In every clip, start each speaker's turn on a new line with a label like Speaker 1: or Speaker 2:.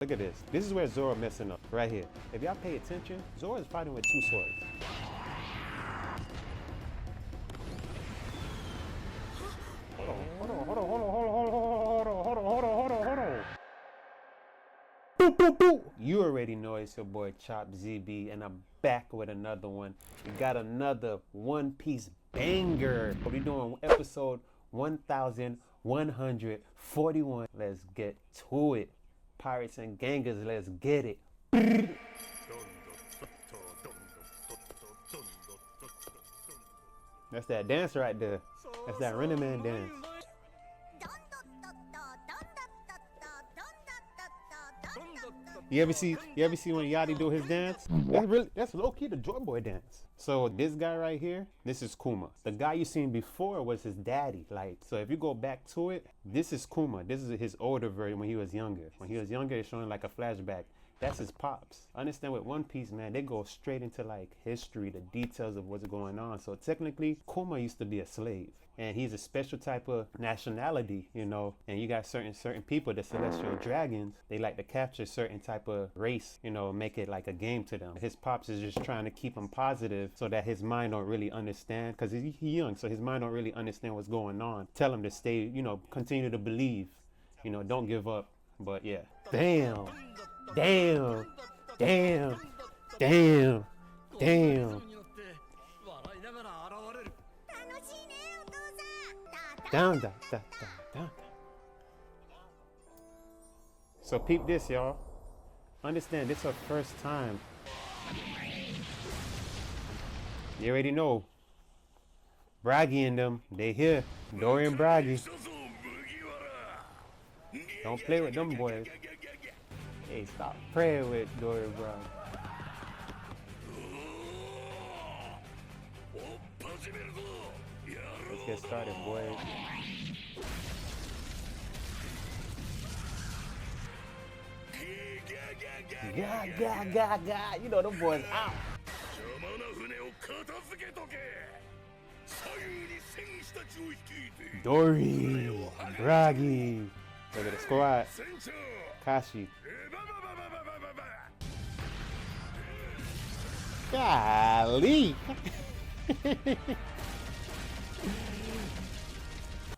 Speaker 1: Look at this. This is where Zoro messing up, right here. If y'all pay attention, Zoro is fighting with 2 swords. Hold on. Boop, boop, boop. You already know it's your boy chopszb, and I'm back with another one. We got another One Piece banger. We're doing episode 1141. Let's get to it. Pirates and gangers, let's get it. That's that dance right there. That's that Running Man dance. You ever see when Yachty do his dance? That's low-key the Joy Boy dance. So this guy right here, this is Kuma. The guy you seen before was his daddy. Like, so if you go back to it, this is Kuma. This is his older version when he was younger. When he was younger, it's showing like a flashback. That's his pops. Understand with One Piece, man, they go straight into like history, the details of what's going on. So technically, Kuma used to be a slave, and he's a special type of nationality, you know. And you got certain people, the celestial dragons, they like to capture certain type of race, you know, make it like a game to them. His pops is just trying to keep him positive so that his mind don't really understand, because he's young, so his mind don't really understand what's going on. Tell him to stay, you know, continue to believe, you know, don't give up. But yeah, damn. Down. So peep this, y'all. Understand, this is her first time. You already know. Braggy and them, they here. Dory and Braggy. Don't play with them boys. Hey, stop praying with Dory, bro. Let's get started, boys. Yeah. You know them boys out. Dory, Braggy. Look at the squad. Kashi. Golly.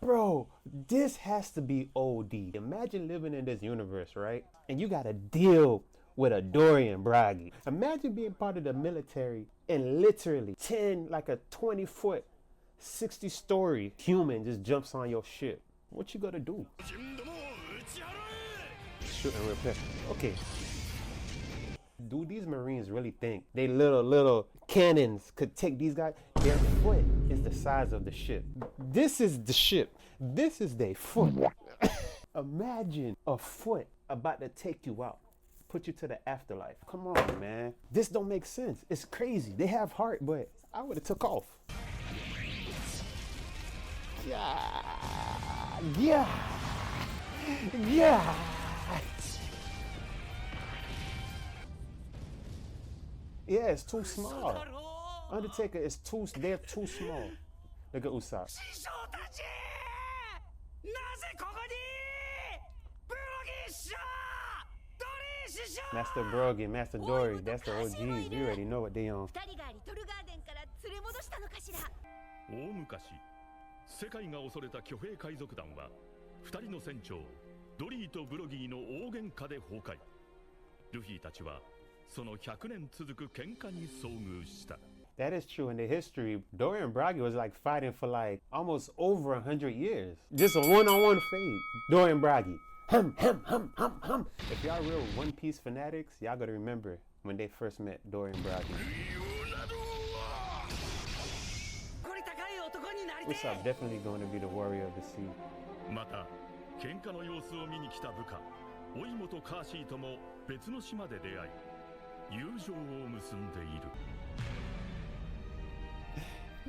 Speaker 1: Bro, this has to be OD. Imagine living in this universe, right? And you gotta deal with a Dory and Braggy. Imagine being part of the military and literally 20-foot, 60-story human just jumps on your ship. What you gonna do? Shoot and repair. Okay. Do these Marines really think they little cannons could take these guys? Their foot is the size of the ship. This is the ship. This is their foot. Imagine a foot about to take you out, put you to the afterlife. Come on, man. This don't make sense. It's crazy. They have heart, but I would have took off. Yeah. Yeah, it's too small. Undertaker is they're too small. Look at Usopp. Master Brogy, Master Dory, that's the OGs. We already know what they on.
Speaker 2: 大昔、世界が恐れた巨兵海賊団は2人の船長ドリーとブロギーの大喧嘩で崩壊。ルフィたちはその100年続く喧嘩に遭遇した。
Speaker 1: That is true. In the history, Dory and Braggy was like fighting for like almost over 100 years. Just a one-on-one fade. Dory and Braggy. Hum. If y'all real One Piece fanatics, y'all gotta remember when they first met Dory and Braggy. Usopp definitely going to be the warrior of the sea.
Speaker 2: また、喧嘩の様子を見に来た部下、おいもとカーシーとも別の島で出会い、友情を結んでいる。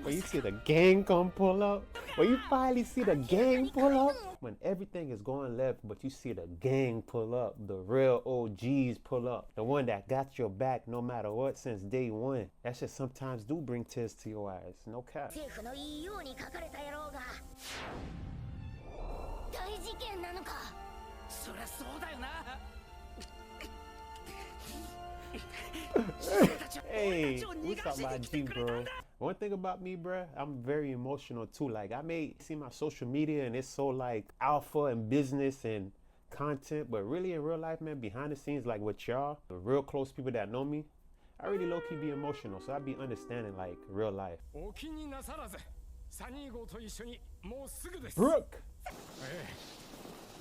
Speaker 1: When you see the gang come pull up, when you finally see the gang pull up, when everything is going left, but you see the gang pull up, the real OGs pull up, the one that got your back no matter what since day one. That shit sometimes do bring tears to your eyes, no cap. Hey, what's up, my G, bro? One thing about me, bro, I'm very emotional too. Like, I may see my social media and it's so like alpha and business and content, but really in real life, man, behind the scenes, like with y'all, the real close people that know me, I really low-key be emotional, so I be understanding like real life. Brooke!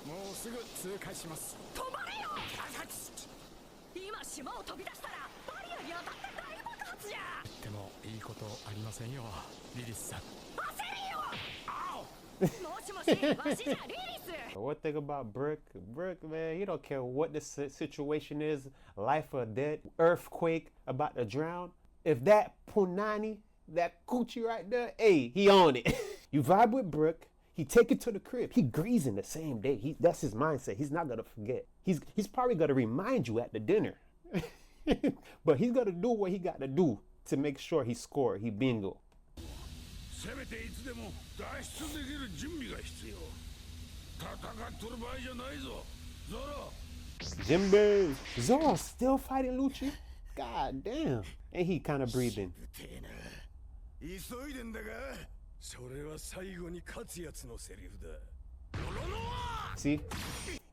Speaker 3: もうすぐ通過します。止まれよ！今島を飛び出したらバリアに当たって大爆発じゃ。でもいいことありませんよ、リリスさん。焦れよ！あお！もしもし、わしじゃリリス。
Speaker 1: One thing about Brooke, man, he don't care what the situation is, life or death, earthquake, about to drown. If that punani, that coochie right there, hey, he on it. You vibe with Brooke. He take it to the crib. He greasing the same day. That's his mindset. He's not gonna forget. He's probably gonna remind you at the dinner. But he's gonna do what he got to do to make sure he score. He bingo. Jimbe, Zoro still fighting Lucci? God damn. And he kind of breathing. See?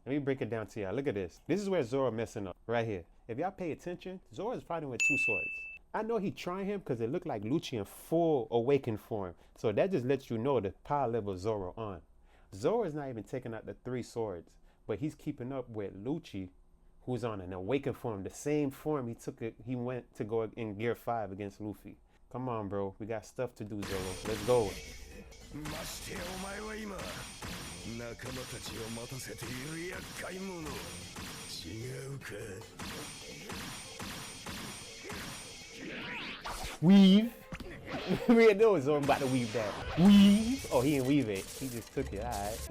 Speaker 1: Let me break it down to y'all. Look at this. This is where Zoro messing up. Right here. If y'all pay attention, Zoro is fighting with two swords. I know he trying him because it looked like Lucci in full awakened form. So that just lets you know the power level Zoro on. Zoro is not even taking out the three swords, but he's keeping up with Lucci, who's on an awakened form. The same form he went to go in Gear 5 against Luffy. Come on, bro. We got stuff to do, Zoro. Let's go. Weave. We know Zoro about to weave that. Weave. Oh, he didn't weave it. He just took it. All right.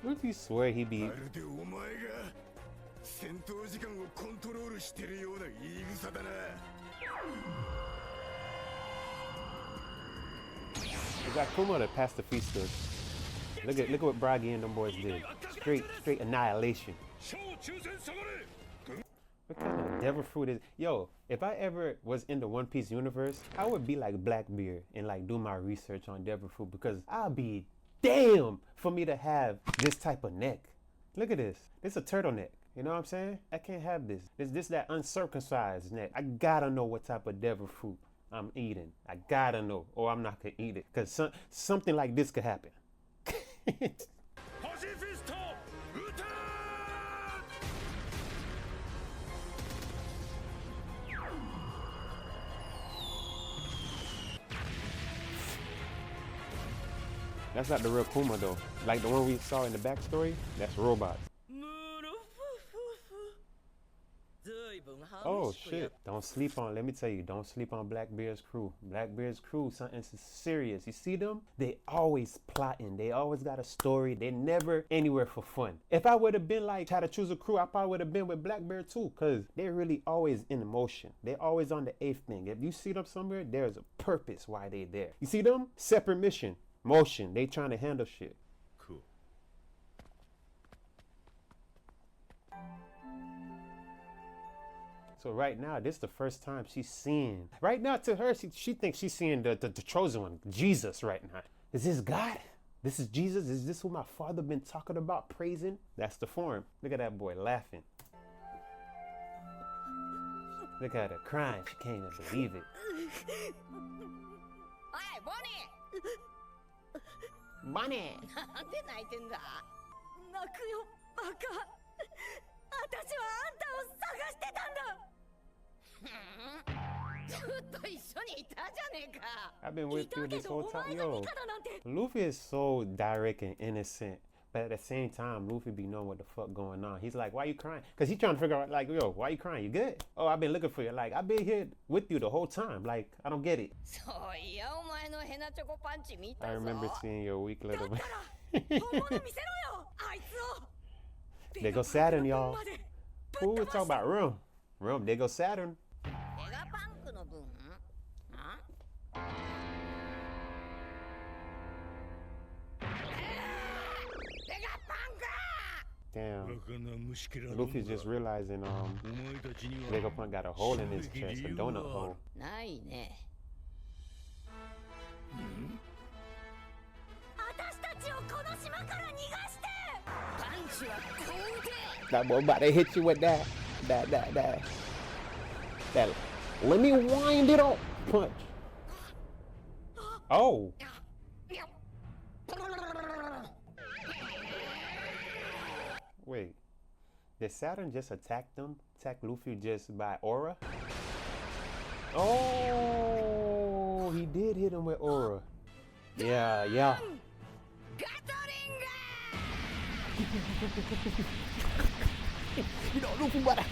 Speaker 1: Luffy swear he be. We got Kuma to pass the feasters. Look at what Bragi and them boys did. Straight annihilation. What kind of devil fruit is? Yo, if I ever was in the One Piece universe, I would be like Blackbeard and like do my research on devil fruit, because I'll be damn for me to have this type of neck. Look at this. This is a turtleneck. You know what I'm saying? I can't have this. This that uncircumcised neck. I gotta know what type of devil fruit I'm eating. I gotta know, or I'm not gonna eat it, because something like this could happen. That's not the real Kuma though. Like the one we saw in the backstory, that's robots. Oh shit, don't sleep on, let me tell you, don't sleep on Blackbeard's crew. Blackbeard's crew, something serious. You see them? They always plotting. They always got a story. They never anywhere for fun. If I would have been like, had to choose a crew, I probably would have been with Blackbeard too, because they're really always in motion. They're always on the eighth thing. If you see them somewhere, there's a purpose why they're there. You see them? Separate mission. Motion. They trying to handle shit.
Speaker 2: Cool.
Speaker 1: So right now, this is the first time she's seeing. Right now, to her, she thinks she's seeing the chosen one, Jesus right now. Is this God? This is Jesus? Is this who my father been talking about, praising? That's the form. Look at that boy laughing. Look at her crying. She can't even believe it.
Speaker 3: Hey, Bonnie!
Speaker 1: Money!
Speaker 3: なんで泣いてんだ。泣くよ、バカ。私はあんたを探してたんだ。ずっと一緒にいたじゃねえか。
Speaker 1: I've been with you this whole time. Yo, Luffy is so direct and innocent, but at the same time, Luffy be knowing what the fuck going on. He's like, why you crying? Because he's trying to figure out, like, yo, why you crying? You good? Oh, I've been looking for you. Like, I've been here with you the whole time. Like, I don't get it. I remember seeing your weak little... There go Saturn, y'all. Who we talking about? Rum. There go Saturn. Damn. Luffy's just realizing Vegapunk got a hole in his chest, a donut hole.
Speaker 4: ないね。私たちをこの島から逃がして。パンチはこうで。
Speaker 1: That boy about to hit you with that. Let me wind it up punch. Oh. Wait. Did Saturn just attack them? Attack Luffy just by aura? Oh, he did hit him with aura. Yeah. You know, Luffy better.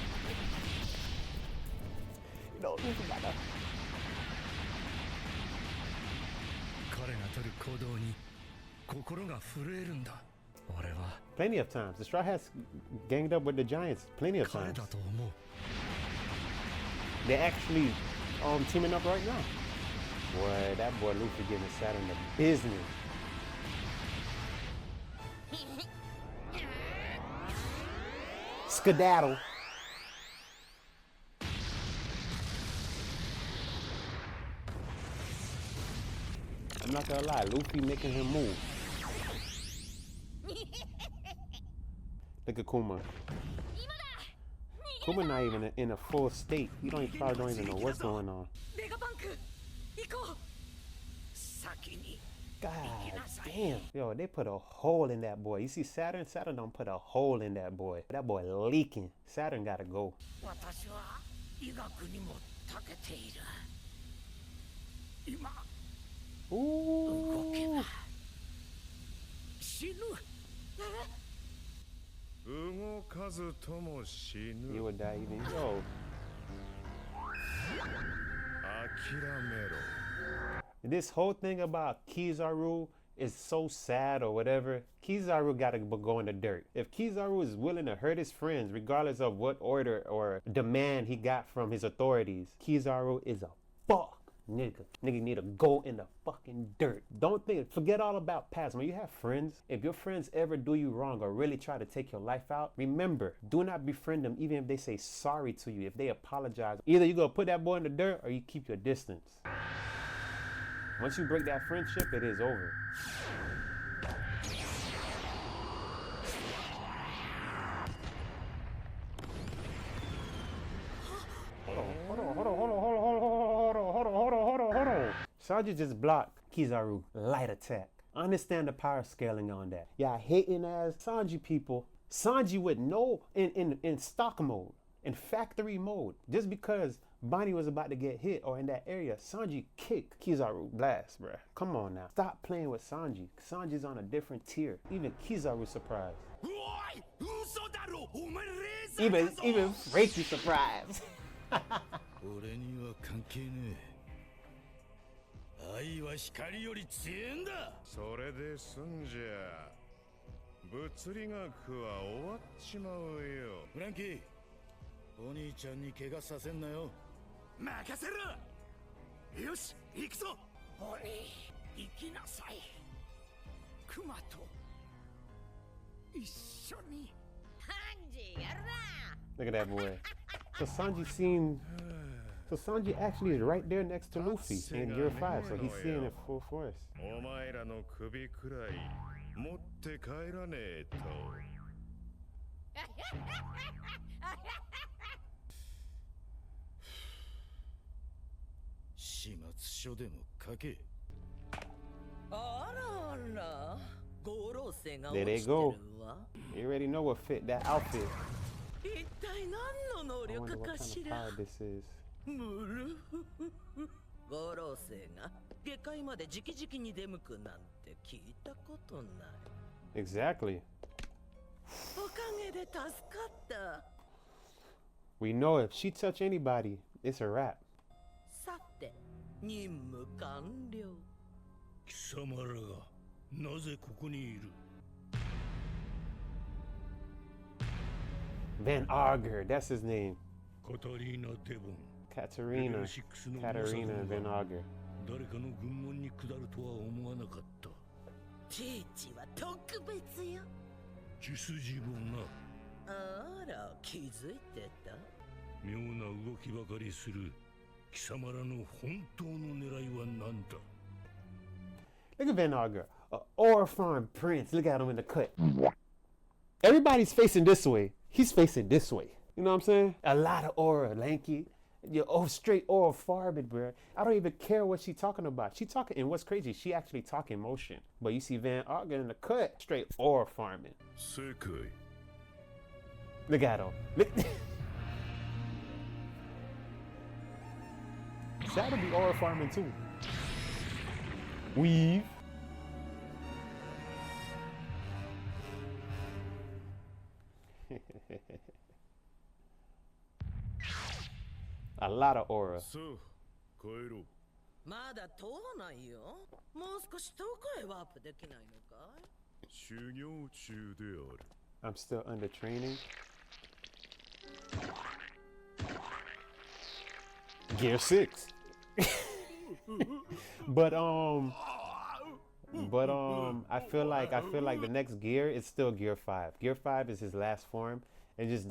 Speaker 1: Plenty of times. The Straw Hats ganged up with the Giants plenty of times. They're actually teaming up right now. Boy, that boy Luffy giving Saturn the business. Skedaddle. I'm not gonna lie, Luffy making him move. Look at Kuma. Kuma not even in a full state. He probably don't even know what's going on. God damn. Yo, they put a hole in that boy. You see Saturn? Saturn don't put a hole in that boy. That boy leaking. Saturn gotta go. Ooh. You would die even. Yo. This whole thing about Kizaru is so sad or whatever. Kizaru gotta go in the dirt. If Kizaru is willing to hurt his friends, regardless of what order or demand he got from his authorities, Kizaru is a fuck nigga. Nigga need to go in the fucking dirt. Forget all about past. When you have friends, if your friends ever do you wrong or really try to take your life out, remember, do not befriend them even if they say sorry to you, if they apologize. Either you go put that boy in the dirt or you keep your distance. Once you break that friendship, it is over. Hold on. Sanji just blocked Kizaru light attack. I understand the power scaling on that. Y'all hating ass Sanji people. Sanji with no in stock mode, in factory mode, just because Bonnie was about to get hit or in that area, Sanji kicked Kizaru blast, bruh. Come on now. Stop playing with Sanji. Sanji's on a different tier. Even Kizaru's surprised. Even Reiki's surprised.
Speaker 3: Frankie, お兄ちゃんに怪我させんなよ。任せろ。よし、行くぞ。お兄、行きなさい。クマと一緒に。ハンジやるな。
Speaker 1: Look at that boy. So Sanji actually is right there next to Luffy in year 5, so he's seeing it full force.
Speaker 2: お前らの首くらい持って帰らねえと。
Speaker 3: 始末書でも書け。
Speaker 4: あらあら、ご老生が
Speaker 1: There
Speaker 4: 落
Speaker 1: they
Speaker 4: ちてる
Speaker 1: go.
Speaker 4: わ。
Speaker 1: You already know what fit that outfit.
Speaker 4: 一体何の能
Speaker 1: I wonder
Speaker 4: 力
Speaker 1: what
Speaker 4: か
Speaker 1: kind
Speaker 4: し
Speaker 1: of
Speaker 4: ら。
Speaker 1: power this is.
Speaker 4: むるふふふ。ご老生が下界まで直々に出向くなんて聞いたことない。
Speaker 1: Exactly.
Speaker 4: おかげで助かった。
Speaker 1: We know if she touch anybody, it's a wrap.
Speaker 4: さて、任務完了。
Speaker 3: 貴様らがなぜここにいる？
Speaker 1: Van Auger, that's his name.
Speaker 3: カタリーナ・デボン。
Speaker 1: Katarina and Van Auger.
Speaker 3: 誰かの軍門に下るとは思わなかった。
Speaker 4: チーチは特別よ。
Speaker 2: 血筋もな。
Speaker 4: あら、気づいてた。
Speaker 2: 妙な動きばかりする貴様らの本当の狙いは何だ。
Speaker 1: Look at Van Auger, Aura Farm Prince. Look at him in the cut. Everybody's facing this way. He's facing this way. You know what I'm saying? A lot of aura, lanky. Straight aura farming, bro. I don't even care what she talking about. She talking, and what's crazy, she actually talking motion. But you see Van Auger in the cut, straight aura farming. Look at him. Look. That'll be aura farming too. Weave. A lot of aura.
Speaker 2: 帰ろう。
Speaker 4: まだ通らないよ。もう少し遠くへワープできないのかい？
Speaker 2: 修行中である。
Speaker 1: I'm still under training. Gear 6. But I feel like the next gear is still Gear 5. Gear 5 is his last form. It's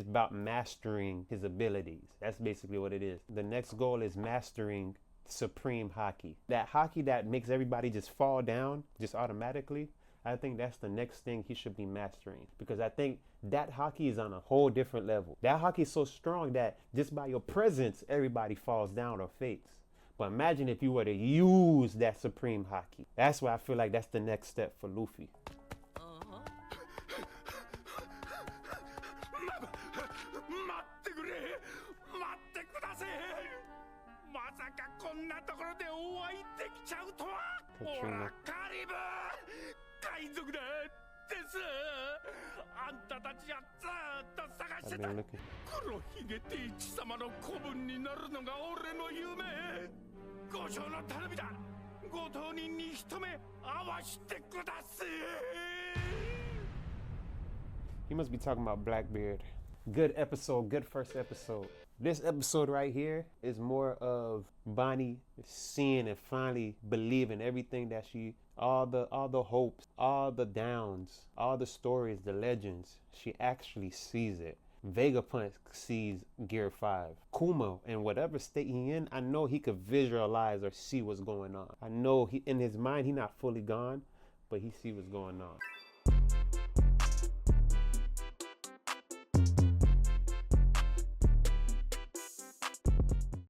Speaker 1: about mastering his abilities. That's basically what it is. The next goal is mastering supreme hockey. That hockey that makes everybody just fall down just automatically. I think that's the next thing he should be mastering, because I think that hockey is on a whole different level. That hockey is so strong that just by your presence, everybody falls down or faints. But imagine if you were to use that supreme hockey. That's why I feel like that's the next step for Luffy.
Speaker 2: こんなところでお会いできちゃうとは。ほらカリブ海賊だです。あんたたちはずっと探してた黒ひげティーチ様の子分になるのが俺の夢。ご承の頼みだ。ご当人に一目会わしてください。
Speaker 1: He must be talking about Blackbeard. Good episode, good first episode. This episode right here is more of Bonnie seeing and finally believing everything that all the hopes, all the downs, all the stories, the legends, she actually sees it. Vegapunk sees Gear 5. Kuma, in whatever state he in, I know he could visualize or see what's going on. I know in his mind, he not fully gone, but he see what's going on.